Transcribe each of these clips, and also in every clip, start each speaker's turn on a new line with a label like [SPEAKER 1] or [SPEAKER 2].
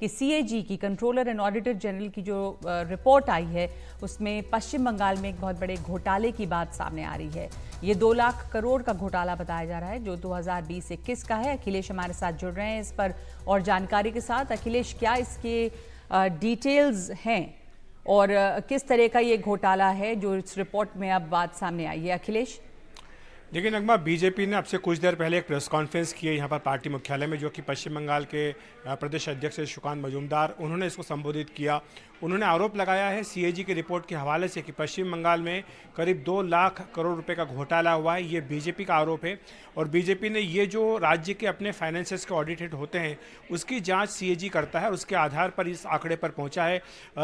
[SPEAKER 1] कि सीएजी की, controller and auditor general की जो रिपोर्ट आई है उसमें पश्चिम बंगाल में एक बहुत बड़े घोटाले की बात सामने आ रही है। ये 2 लाख करोड़ का घोटाला बताया जा रहा है जो 2020-21 का है। अखिलेश हमारे साथ जुड़ रहे हैं इस पर और जानकारी के साथ। अखिलेश, क्या इसके डिटेल्स हैं और किस तरह का ये घोटाला है जो इस रिपोर्ट में अब बात सामने आई है? अखिलेश,
[SPEAKER 2] देखिए नगमा, बीजेपी ने अब से कुछ देर पहले एक प्रेस कॉन्फ्रेंस की है यहाँ पर पार्टी मुख्यालय में, जो कि पश्चिम बंगाल के प्रदेश अध्यक्ष सुकांत मजूमदार, उन्होंने इसको संबोधित किया। उन्होंने आरोप लगाया है सीएजी की रिपोर्ट के हवाले से कि पश्चिम बंगाल में करीब 2 लाख करोड़ रुपए का घोटाला हुआ है। ये बीजेपी का आरोप है और बीजेपी ने ये जो राज्य के अपने फाइनेंसेस के ऑडिटेड होते हैं उसकी जांच सीएजी करता है, उसके आधार पर इस आंकड़े पर पहुंचा है।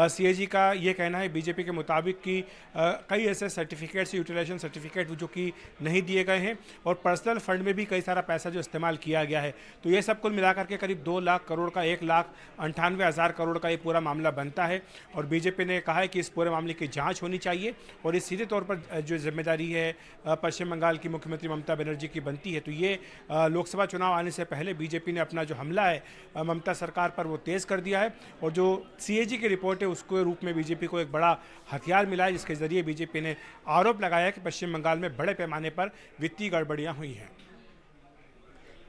[SPEAKER 2] सीएजी का ये कहना है बीजेपी के मुताबिक कि कई ऐसे सर्टिफिकेट्स, यूटिलाइजेशन सर्टिफिकेट जो कि नहीं दिए गए हैं और पर्सनल फंड में भी कई सारा पैसा जो इस्तेमाल किया गया है। तो ये सब कुल मिलाकर के करीब 2 लाख करोड़ का 1,98,000 करोड़ का ये पूरा मामला बनता है और बीजेपी ने कहा है कि इस पूरे मामले की जांच होनी चाहिए और इस सीधे तौर पर जो जिम्मेदारी है पश्चिम बंगाल की मुख्यमंत्री ममता बनर्जी की बनती है। तो ये लोकसभा चुनाव आने से पहले बीजेपी ने अपना जो हमला है ममता सरकार पर वो तेज़ कर दिया है और जो सीएजी की रिपोर्ट है उसके रूप में बीजेपी को एक बड़ा हथियार मिला है, जिसके जरिए बीजेपी ने आरोप लगाया है कि पश्चिम बंगाल में बड़े पैमाने पर वित्तीय गड़बड़ियां हुई हैं।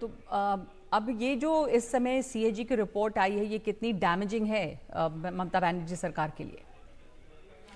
[SPEAKER 1] तो अब ये जो इस समय सीएजी की रिपोर्ट आई है ये कितनी डैमेजिंग है ममता बनर्जी सरकार के लिए?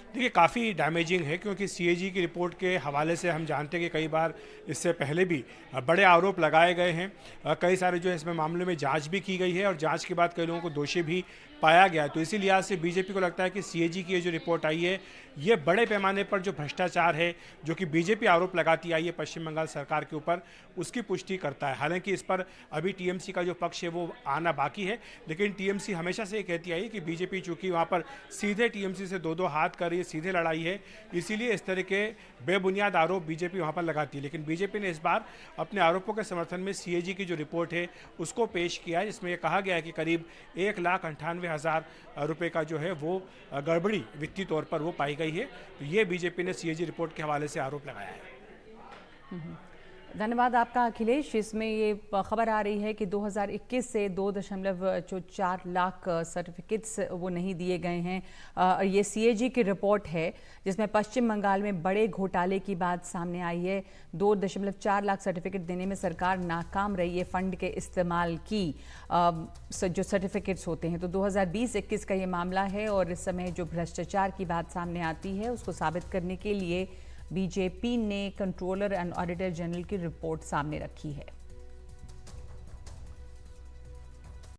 [SPEAKER 2] देखिए, काफ़ी डैमेजिंग है क्योंकि सीएजी की रिपोर्ट के हवाले से हम जानते हैं कि कई बार इससे पहले भी बड़े आरोप लगाए गए हैं। कई सारे जो है इसमें मामले में जांच भी की गई है और जांच के बाद कई लोगों को दोषी भी पाया गया है। तो इसी लिहाज से बीजेपी को लगता है कि सीएजी की ये जो रिपोर्ट आई है ये बड़े पैमाने पर जो भ्रष्टाचार है, जो कि बीजेपी आरोप लगाती आई है पश्चिम बंगाल सरकार के ऊपर, उसकी पुष्टि करता है। हालांकि इस पर अभी टीएमसी का जो पक्ष है वो आना बाकी है, लेकिन टीएमसी हमेशा से ये कहती आई कि बीजेपी चूंकि वहाँ पर सीधे टीएमसी से 2-2 हाथ कर रही है, सीधे लड़ाई है, इसीलिए इस तरह के बेबुनियाद आरोप बीजेपी वहाँ पर लगाती है। लेकिन बीजेपी ने इस बार अपने आरोपों के समर्थन में सीएजी की जो रिपोर्ट है उसको पेश किया है, जिसमें यह कहा गया है कि करीब 1,98,000 रुपये का जो है वो गड़बड़ी वित्तीय तौर पर वो पाई गई है। तो ये बीजेपी ने सीएजी रिपोर्ट के हवाले से आरोप लगाया है।
[SPEAKER 1] धन्यवाद आपका अखिलेश। इसमें ये खबर आ रही है कि 2021 से 2.4 लाख सर्टिफिकेट्स वो नहीं दिए गए हैं और ये सीएजी की रिपोर्ट है जिसमें पश्चिम बंगाल में बड़े घोटाले की बात सामने आई है। 2.4 लाख सर्टिफिकेट देने में सरकार नाकाम रही है फंड के इस्तेमाल की जो सर्टिफिकेट्स होते हैं। तो 2020-21 का ये मामला है और इस समय जो भ्रष्टाचार की बात सामने आती है उसको साबित करने के लिए बीजेपी ने कंट्रोलर एंड ऑडिटर जनरल की रिपोर्ट सामने रखी है।